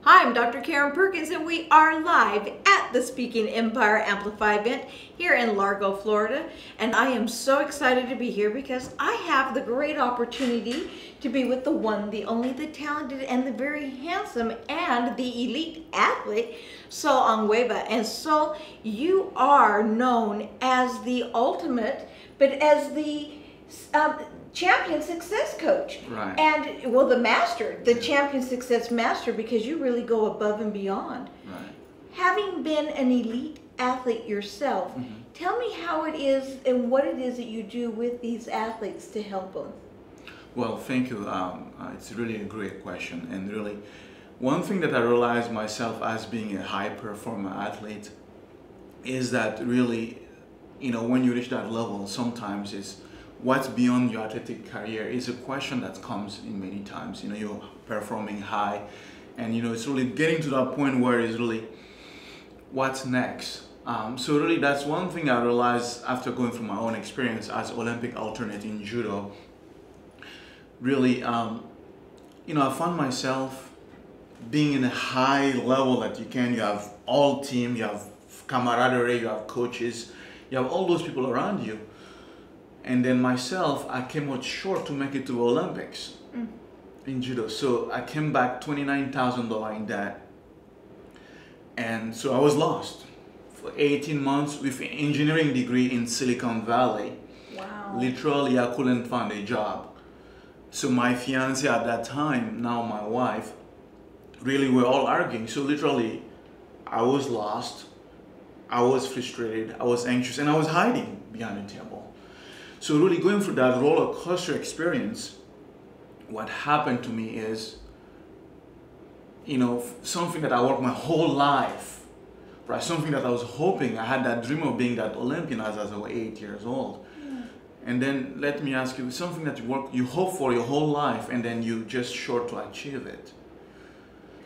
Hi, I'm Dr. Karen Perkins, and we are live at the Speaking Empire Amplify event here in Largo, Florida. And I am so excited to be here because I have the great opportunity to be with the one, the only, the talented, and the very handsome, and the elite athlete, Sol Ongoiba. And so you are known as the ultimate, but as the champion success coach. Right. And well, the master, the champion success master, because you really go above and beyond. Right. Having been an elite athlete yourself, tell me how it is and what it is that you do with these athletes to help them. Well, thank you. It's really a great question. And really, one thing that I realized myself as being a high performer athlete is that really, when you reach that level, sometimes it's what's beyond your athletic career is a question that comes in many times. You're performing high, and it's really getting to that point where it's really what's next. So really, that's one thing I realized after going through my own experience as Olympic alternate in judo. Really, I found myself being in a high level that you have all team, you have camaraderie, you have coaches, you have all those people around you. And then myself, I came out short to make it to Olympics in judo. So I came back $29,000 in debt. And so I was lost for 18 months with an engineering degree in Silicon Valley. Wow. Literally, I couldn't find a job. So my fiance at that time, now my wife, really were all arguing. So literally, I was lost, I was frustrated, I was anxious, and I was hiding behind the table. So really going through that roller coaster experience, what happened to me is, something that I worked my whole life, right? Something that I was hoping, I had that dream of being that Olympian as I was 8 years old. And then let me ask you, something that you hope for your whole life, and then you just short to achieve it.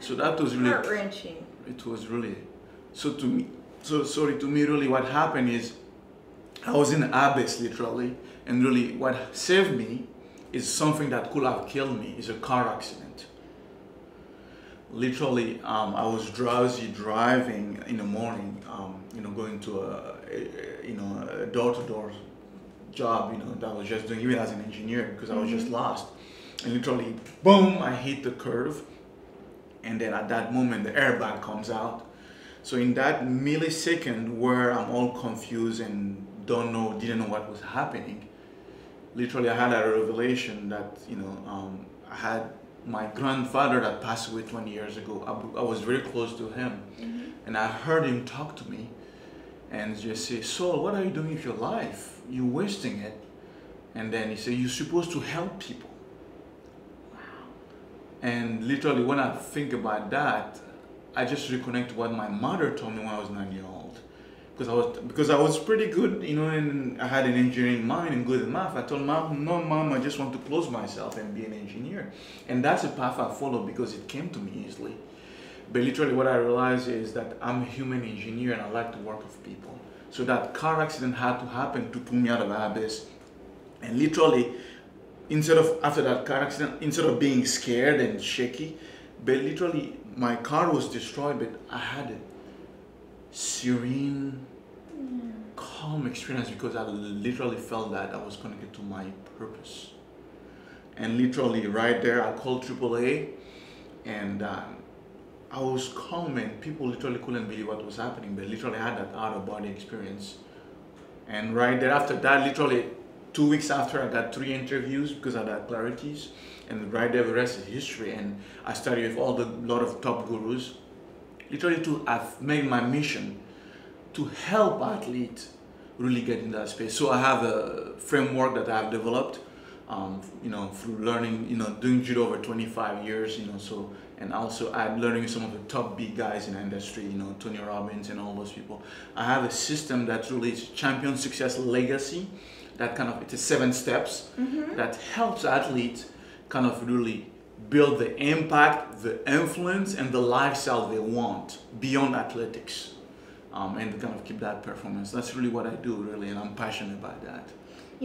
So that was really heart-wrenching. It was really, to me really what happened is I was in the abyss literally, and really what saved me is something that could have killed me, is a car accident. Literally, I was drowsy driving in the morning, going to a door-to-door job, that I was just doing even as an engineer because I was just lost. And literally, boom, I hit the curve. And then at that moment, the airbag comes out. So in that millisecond where I'm all confused and didn't know what was happening, literally I had a revelation that, I had my grandfather that passed away 20 years ago. I was very close to him. And I heard him talk to me and just say, "Sol, what are you doing with your life? You're wasting it." And then he said, "You're supposed to help people." Wow. And literally when I think about that, I just reconnect to what my mother told me when I was 9 years old. Because I was pretty good, and I had an engineering mind and good at math. I told Mom, "No, Mom, I just want to close myself and be an engineer." And that's a path I followed because it came to me easily. But literally what I realized is that I'm a human engineer and I like to work with people. So that car accident had to happen to pull me out of the abyss. And literally, after that car accident, instead of being scared and shaky, but literally my car was destroyed, but I had a serene, calm experience because I literally felt that I was connected to my purpose. And literally right there, I called AAA, and I was calm, and people literally couldn't believe what was happening, but literally I had that out-of-body experience. And right there after that, literally 2 weeks after, I got 3 interviews because I had clarities, and right there the rest is history. And I studied with a lot of top gurus. Literally I've made my mission to help athletes really get in that space. So I have a framework that I've developed, through learning, doing judo over 25 years, and also I'm learning some of the top big guys in the industry, Tony Robbins and all those people. I have a system that really is champion success legacy, it's a 7 steps that helps athletes kind of really build the impact, the influence, and the lifestyle they want beyond athletics, and kind of keep that performance. That's really what I do, really, and I'm passionate about that.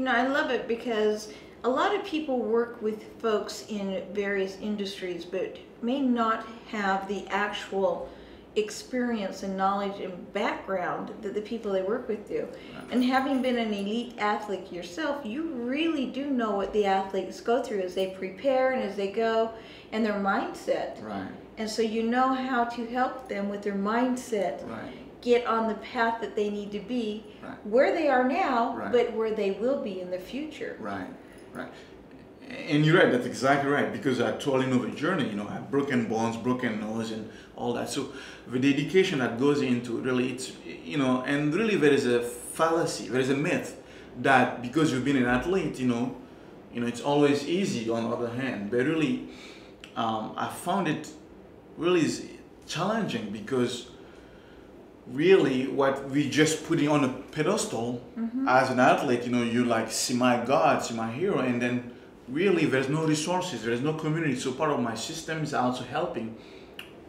I love it because a lot of people work with folks in various industries, but may not have the actual experience and knowledge and background that the people they work with do. Right. And having been an elite athlete yourself, you really do know what the athletes go through as they prepare and as they go, and their mindset. Right. And so you know how to help them with their mindset. Right. Get on the path that they need to be, Right. where they are now, Right. but where they will be in the future. Right, right. And you're right, that's exactly right, because I totally know the journey, you know, I have broken bones, broken nose, and all that. So the dedication that goes into it, really, it's, you know, and really there is a fallacy, there is a myth that because you've been an athlete, you know, it's always easy on the other hand. But really, I found it really is challenging, because really what we just putting on a pedestal as an athlete, you know, you like see my God, see my hero, and then really there's no resources, there's no community. So part of my system is also helping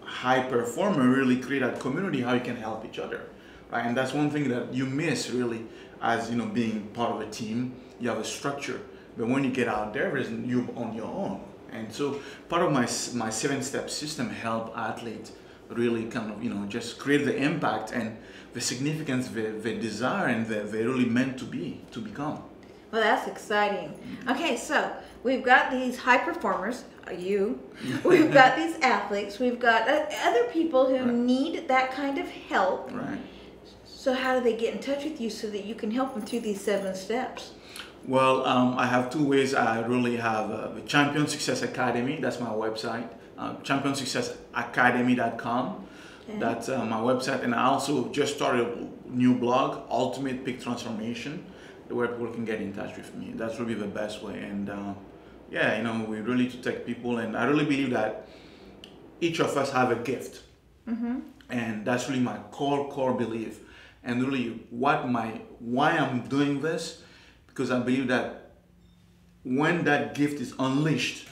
high performer really create a community, how you can help each other, right? And that's one thing that you miss really as, you know, being part of a team. You have a structure, but when you get out there, there's you on your own. And so part of my 7-step system help athletes really kind of, you know, just create the impact and the significance they desire and they're really meant to become. Well, that's exciting. Okay, so we've got these high performers, we've got these athletes, we've got other people who need that kind of help. Right. So how do they get in touch with you so that you can help them through these 7 steps? Well, I have 2 ways. I really have the Champion Success Academy, that's my website. ChampionSuccessAcademy.com. Okay. That's my website, and I also just started a new blog, Ultimate Peak Transformation, where people can get in touch with me. That's really the best way. And yeah, you know, we really to take people, and I really believe that each of us have a gift, and that's really my core belief. And really, why I'm doing this, because I believe that when that gift is unleashed,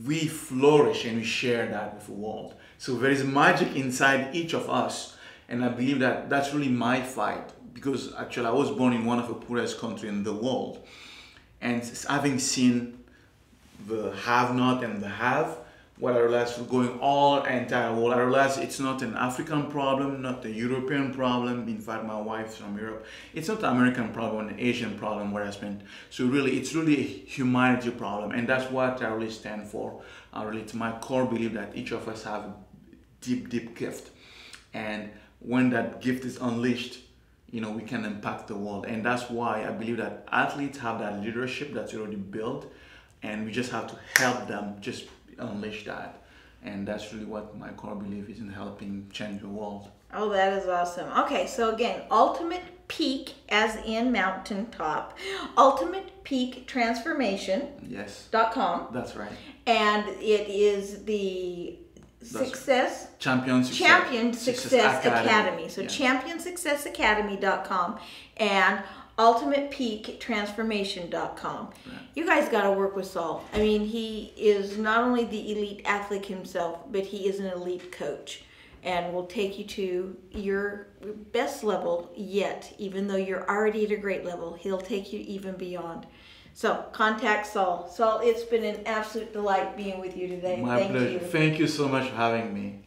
we flourish and we share that with the world. So there is magic inside each of us, and I believe that that's really my fight, because actually I was born in one of the poorest countries in the world, and having seen the have-not and the have, what I realized was going all entire world, I realized it's not an African problem, not a European problem. In fact, my wife's from Europe. It's not an American problem, an Asian problem where I spent. So really, it's really a humanity problem, and that's what I really stand for. Really, it's my core belief that each of us have a deep gift, and when that gift is unleashed, you know, we can impact the world. And that's why I believe that athletes have that leadership that's already built, and we just have to help them just unleash that. And that's really what my core belief is, in helping change the world. Oh, that is awesome. Okay, so again, Ultimate Peak, as in mountaintop, Ultimate Peak Transformation. Yes. .com. That's right. And it is the Champion Success Academy. So yeah. ChampionSuccessAcademy.com and UltimatePeakTransformation.com. Right. You guys got to work with Saul. I mean, he is not only the elite athlete himself, but he is an elite coach, and will take you to your best level yet. Even though you're already at a great level, he'll take you even beyond. So contact Saul. Saul, it's been an absolute delight being with you today. My pleasure. Thank you so much for having me.